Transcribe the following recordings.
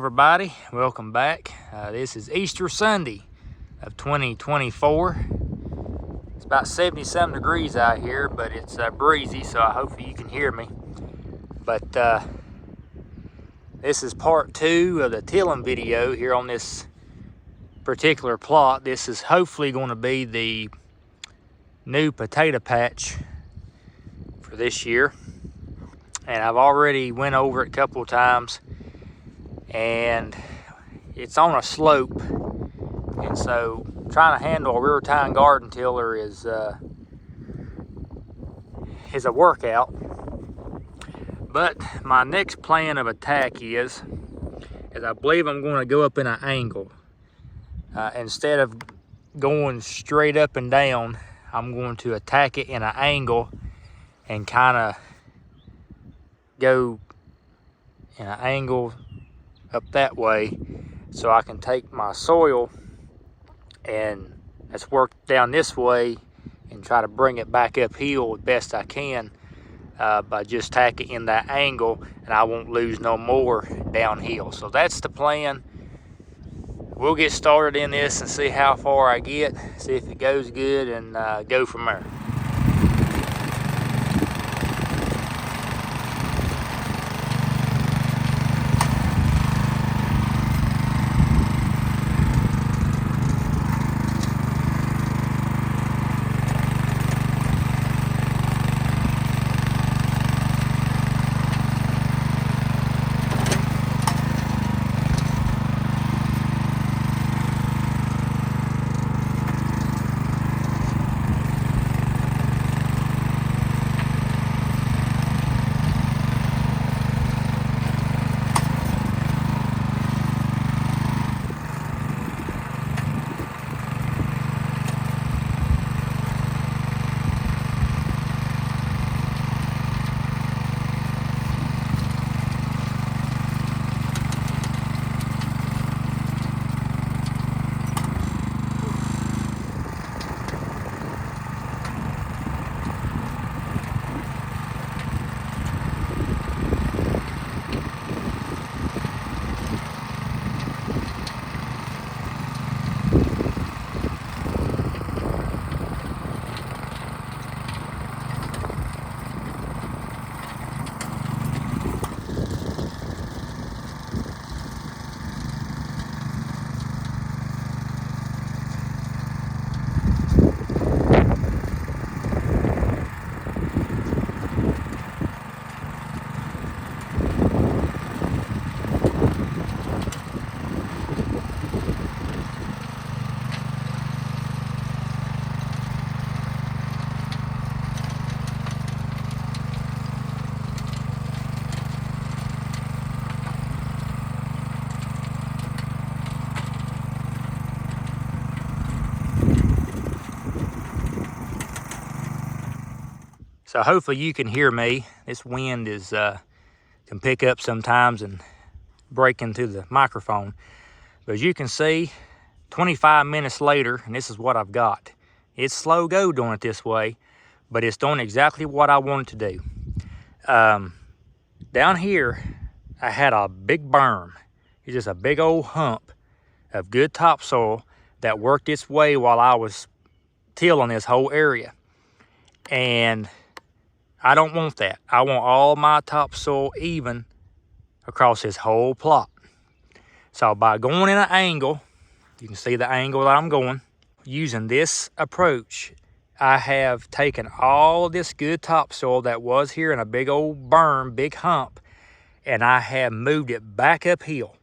everybody, welcome back. This is Easter Sunday of 2024. It's about 70-some degrees out here, but it's breezy, so I hope you can hear me. But this is part 2 of the tilling video here on this particular plot. This is hopefully going to be the new potato patch for this year. And I've already went over it a couple of times, and it's on a slope, and so trying to handle a rear tine garden tiller is a workout. But my next plan of attack is I believe I'm going to go up in an angle. Instead of going straight up and down, I'm going to attack it in an angle and kind of go in an angle up that way, so I can take my soil and let's work down this way and try to bring it back uphill as best I can by just tacking in that angle, and I won't lose no more downhill. So that's the plan. We'll get started in this and see how far I get, see if it goes good, and go from there. So hopefully you can hear me. This wind is can pick up sometimes and break into the microphone. But as you can see, 25 minutes later, and this is what I've got. It's slow go doing it this way, but it's doing exactly what I wanted to do. Down here, I had a big berm. It's just a big old hump of good topsoil that worked its way while I was tilling this whole area. And I don't want that. I want all my topsoil even across this whole plot. So by going in an angle, you can see the angle that I'm going. Using this approach, I have taken all this good topsoil that was here in a big old berm, big hump, and I have moved it back uphill.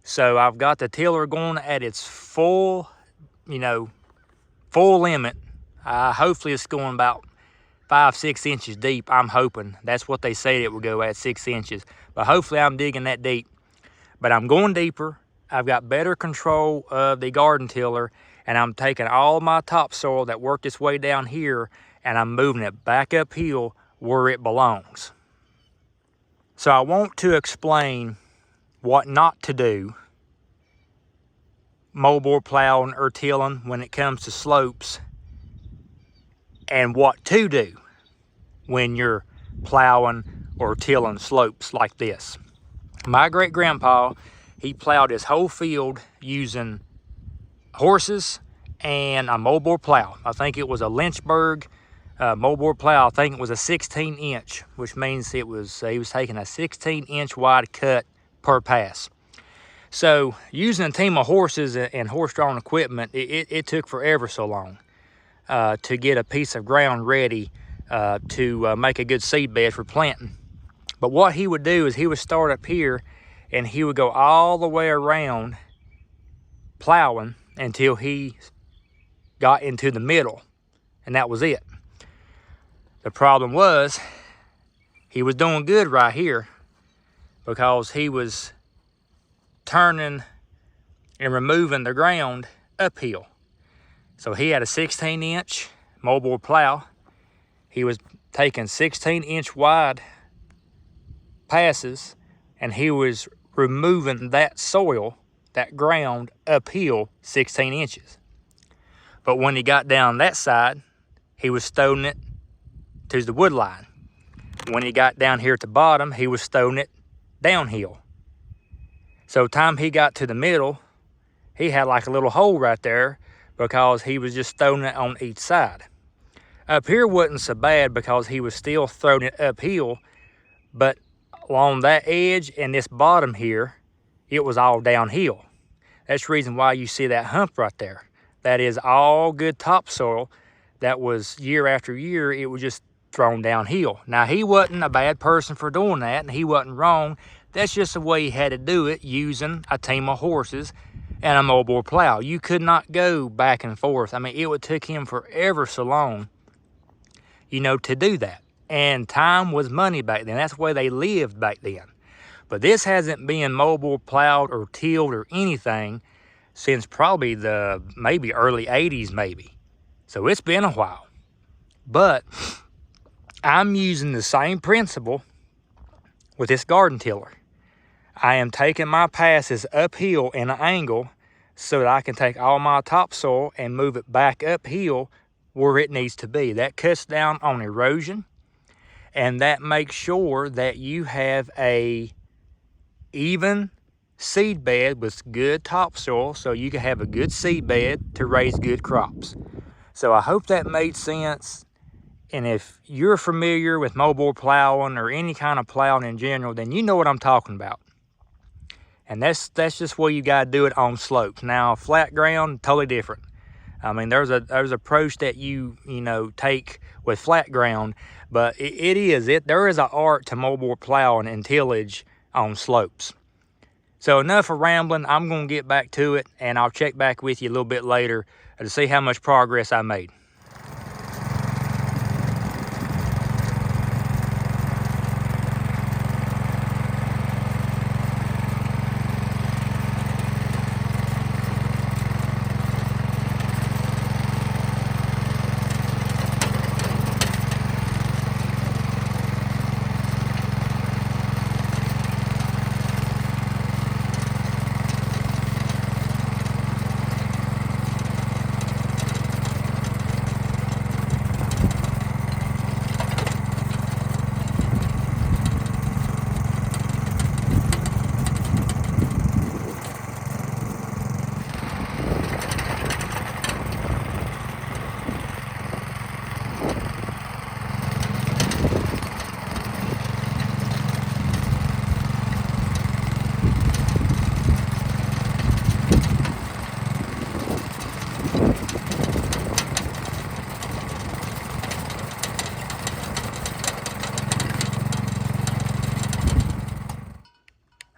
So I've got the tiller going at its full, full limit. Hopefully it's going about 5-6 inches deep. I'm hoping that's what they say it will go at, 6 inches, but hopefully I'm digging that deep. But I'm going deeper. I've got better control of the garden tiller, and I'm taking all my topsoil that worked its way down here, and I'm moving it back uphill where it belongs. So I want to explain what not to do moldboard plowing or tilling when it comes to slopes, and what to do when you're plowing or tilling slopes like this. My great-grandpa he plowed his whole field using horses and a moldboard plow. I think it was a Lynchburg moldboard plow. I think it was a 16-inch, which means he was taking a 16-inch wide cut per pass. So using a team of horses and horse-drawn equipment, it took forever so long to get a piece of ground ready to make a good seed bed for planting. But what he would do is he would start up here and he would go all the way around plowing until he got into the middle, and that was it. The problem was he was doing good right here because he was turning and removing the ground uphill. So he had a 16-inch moldboard plow. He was taking 16-inch wide passes, and he was removing that soil, that ground uphill 16 inches. But when he got down that side, he was stowing it to the wood line. When he got down here at the bottom, he was stowing it downhill. So time he got to the middle, he had like a little hole right there because he was just throwing it on each side. Up here wasn't so bad because he was still throwing it uphill, but along that edge and this bottom here, it was all downhill. That's the reason why you see that hump right there. That is all good topsoil that was year after year, it was just thrown downhill. Now, he wasn't a bad person for doing that, and he wasn't wrong. That's just the way he had to do it, using a team of horses and a moldboard plow. You could not go back and forth. I mean, it would take him forever so long, you know, to do that. And time was money back then. That's the way they lived back then. But this hasn't been moldboard plowed or tilled or anything since probably the maybe early 80s maybe. So it's been a while. But I'm using the same principle with this garden tiller. I am taking my passes uphill in an angle so that I can take all my topsoil and move it back uphill where it needs to be. That cuts down on erosion, and that makes sure that you have a even seed bed with good topsoil so you can have a good seed bed to raise good crops. So I hope that made sense. And if you're familiar with moldboard plowing or any kind of plowing in general, then you know what I'm talking about. And that's just where you got to do it on slopes. Now, flat ground, totally different. I mean, there's a approach that you know take with flat ground, but there is an art to moldboard plowing and tillage on slopes. So enough of rambling. I'm going to get back to it, and I'll check back with you a little bit later to see how much progress I made.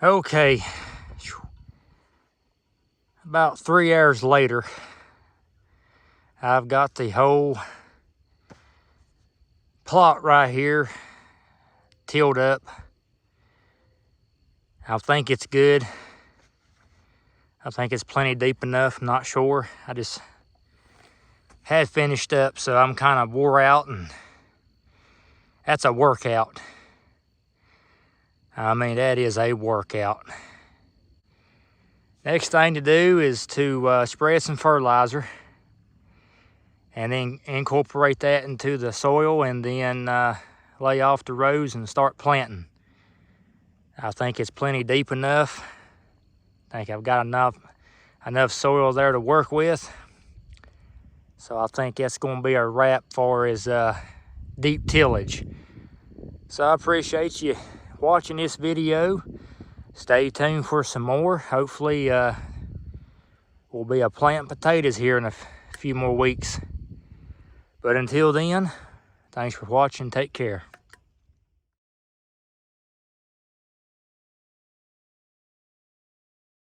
Okay, about 3 hours later, I've got the whole plot right here tilled up. I think it's good. I think it's plenty deep enough, I'm not sure. I just had finished up, so I'm kind of wore out, and that's a workout. I mean, that is a workout. Next thing to do is to spread some fertilizer and then incorporate that into the soil, and then lay off the rows and start planting. I think it's plenty deep enough. I think I've got enough soil there to work with. So I think that's going to be a wrap for his deep tillage. So I appreciate you watching this video. Stay tuned for some more. Hopefully we'll be planting potatoes here in a few more weeks. But until then, thanks for watching. Take care.